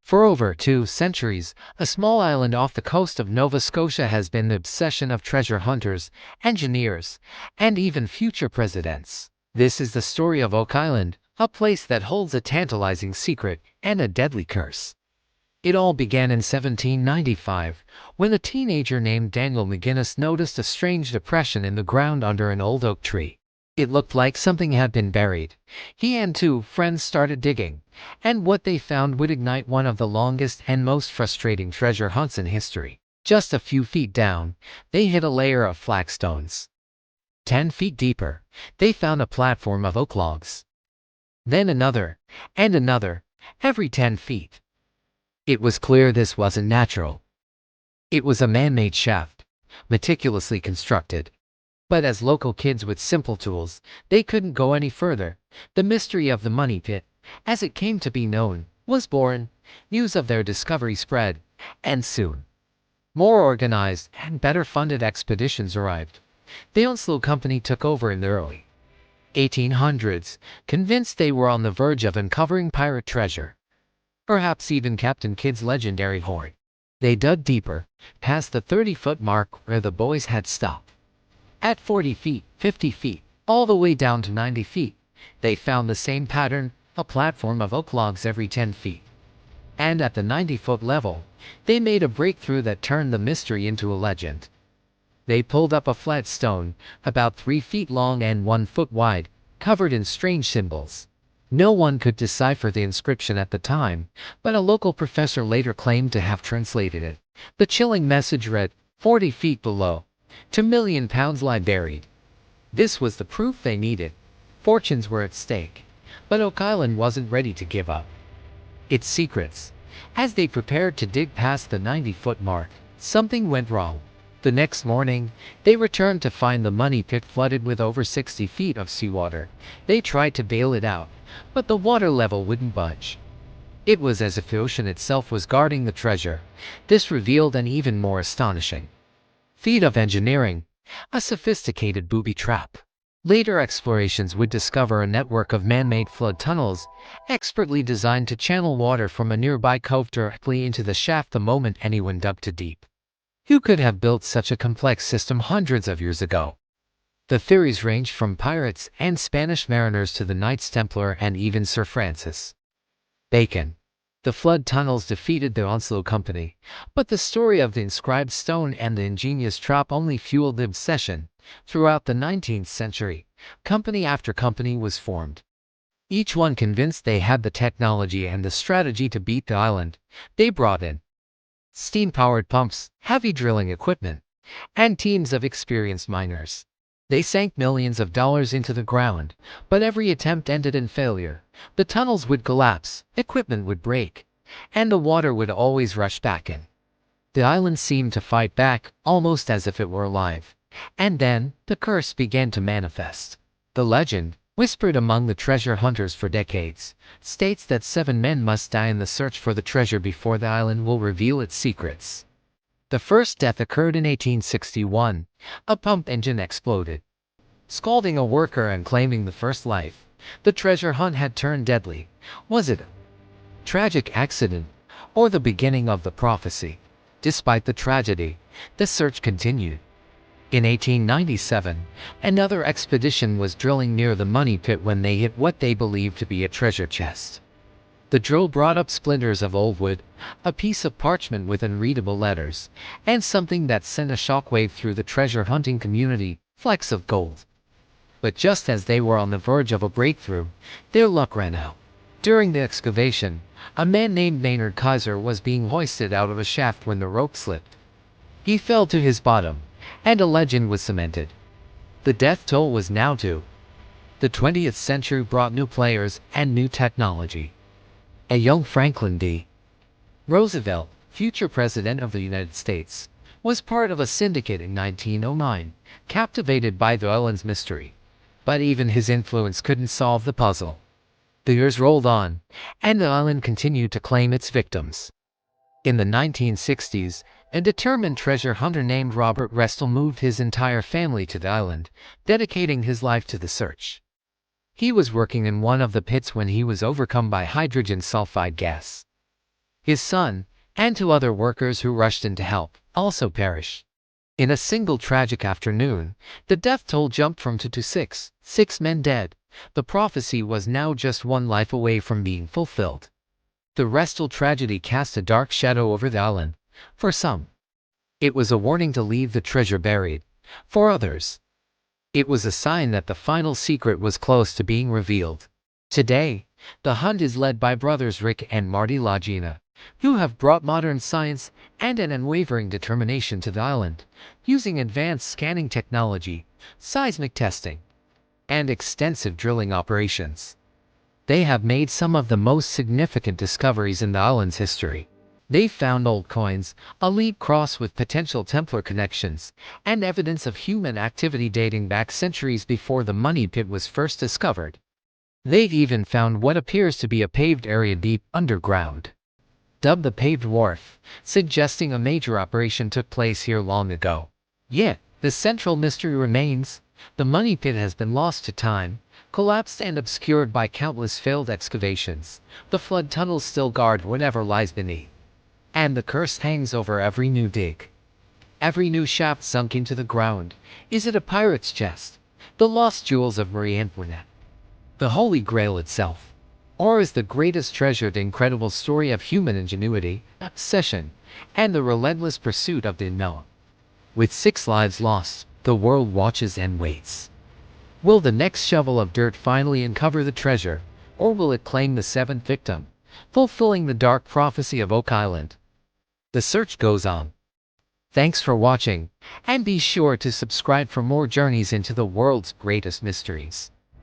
For over 2 centuries, a small island off the coast of Nova Scotia has been the obsession of treasure hunters, engineers, and even future presidents. This is the story of Oak Island, a place that holds a tantalizing secret and a deadly curse. It all began in 1795, when a teenager named Daniel McGinnis noticed a strange depression in the ground under an old oak tree. It looked like something had been buried. He and 2 friends started digging, and what they found would ignite one of the longest and most frustrating treasure hunts in history. Just a few feet down, they hit a layer of flagstones. 10 feet deeper, they found a platform of oak logs. Then another, and another, every 10 feet. It was clear this wasn't natural. It was a man-made shaft, meticulously constructed. But as local kids with simple tools, they couldn't go any further. The mystery of the money pit, as it came to be known, was born. News of their discovery spread, and soon, more organized and better funded expeditions arrived. The Unsolved company took over in the early 1800s, convinced they were on the verge of uncovering pirate treasure. Perhaps even Captain Kidd's legendary hoard. They dug deeper, past the 30-foot mark where the boys had stopped. At 40 feet, 50 feet, all the way down to 90 feet, they found the same pattern, a platform of oak logs every 10 feet. And at the 90-foot level, they made a breakthrough that turned the mystery into a legend. They pulled up a flat stone, about 3 feet long and 1 foot wide, covered in strange symbols. No one could decipher the inscription at the time, but a local professor later claimed to have translated it. The chilling message read, 40 feet below, £2 million lie buried. This was the proof they needed. Fortunes were at stake, but Oak Island wasn't ready to give up its secrets. As they prepared to dig past the 90-foot mark, something went wrong. The next morning, they returned to find the money pit flooded with over 60 feet of seawater. They tried to bail it out, but the water level wouldn't budge. It was as if the ocean itself was guarding the treasure. This revealed an even more astonishing feat of engineering, a sophisticated booby trap. Later explorations would discover a network of man-made flood tunnels, expertly designed to channel water from a nearby cove directly into the shaft the moment anyone dug too deep. Who could have built such a complex system hundreds of years ago? The theories ranged from pirates and Spanish mariners to the Knights Templar and even Sir Francis Bacon. The flood tunnels defeated the Unsolved company, but the story of the inscribed stone and the ingenious trap only fueled the obsession. Throughout the 19th century, company after company was formed. Each one convinced they had the technology and the strategy to beat the island. They brought in steam-powered pumps, heavy drilling equipment, and teams of experienced miners. They sank millions of dollars into the ground, but every attempt ended in failure. The tunnels would collapse, equipment would break, and the water would always rush back in. The island seemed to fight back, almost as if it were alive. And then, the curse began to manifest. The legend, whispered among the treasure hunters for decades, states that 7 men must die in the search for the treasure before the island will reveal its secrets. The first death occurred in 1861. A pump engine exploded, scalding a worker and claiming the first life. The treasure hunt had turned deadly. Was it a tragic accident, or the beginning of the prophecy? Despite the tragedy, the search continued. In 1897, another expedition was drilling near the money pit when they hit what they believed to be a treasure chest. The drill brought up splinters of old wood, a piece of parchment with unreadable letters, and something that sent a shockwave through the treasure hunting community, flecks of gold. But just as they were on the verge of a breakthrough, their luck ran out. During the excavation, a man named Maynard Kaiser was being hoisted out of a shaft when the rope slipped. He fell to his bottom, and a legend was cemented. The death toll was now 2. The 20th century brought new players and new technology. A young Franklin D. Roosevelt, future President of the United States, was part of a syndicate in 1909, captivated by the island's mystery. But even his influence couldn't solve the puzzle. The years rolled on, and the island continued to claim its victims. In the 1960s, a determined treasure hunter named Robert Restel moved his entire family to the island, dedicating his life to the search. He was working in one of the pits when he was overcome by hydrogen sulfide gas. his son, and two other workers who rushed in to help, also perished. In a single tragic afternoon, the death toll jumped from 2 to 6, 6 men dead. The prophecy was now just one life away from being fulfilled. The restful tragedy cast a dark shadow over the island. For some, it was a warning to leave the treasure buried. For others, it was a sign that the final secret was close to being revealed. Today, the hunt is led by brothers Rick and Marty Lagina, who have brought modern science and an unwavering determination to the island, using advanced scanning technology, seismic testing, and extensive drilling operations. They have made some of the most significant discoveries in the island's history. They found old coins, a lead cross with potential Templar connections, and evidence of human activity dating back centuries before the money pit was first discovered. They've even found what appears to be a paved area deep underground, dubbed the Paved Wharf, suggesting a major operation took place here long ago. Yet, the central mystery remains. The money pit has been lost to time, collapsed and obscured by countless failed excavations. The flood tunnels still guard whatever lies beneath, and the curse hangs over every new dig, every new shaft sunk into the ground. Is it a pirate's chest, the lost jewels of Marie Antoinette, the Holy Grail itself? Or is the greatest treasure the incredible story of human ingenuity, obsession, and the relentless pursuit of the unknown? With 6 lives lost, the world watches and waits. Will the next shovel of dirt finally uncover the treasure, or will it claim the 7th victim, fulfilling the dark prophecy of Oak Island? The search goes on. Thanks for watching, and be sure to subscribe for more journeys into the world's greatest mysteries.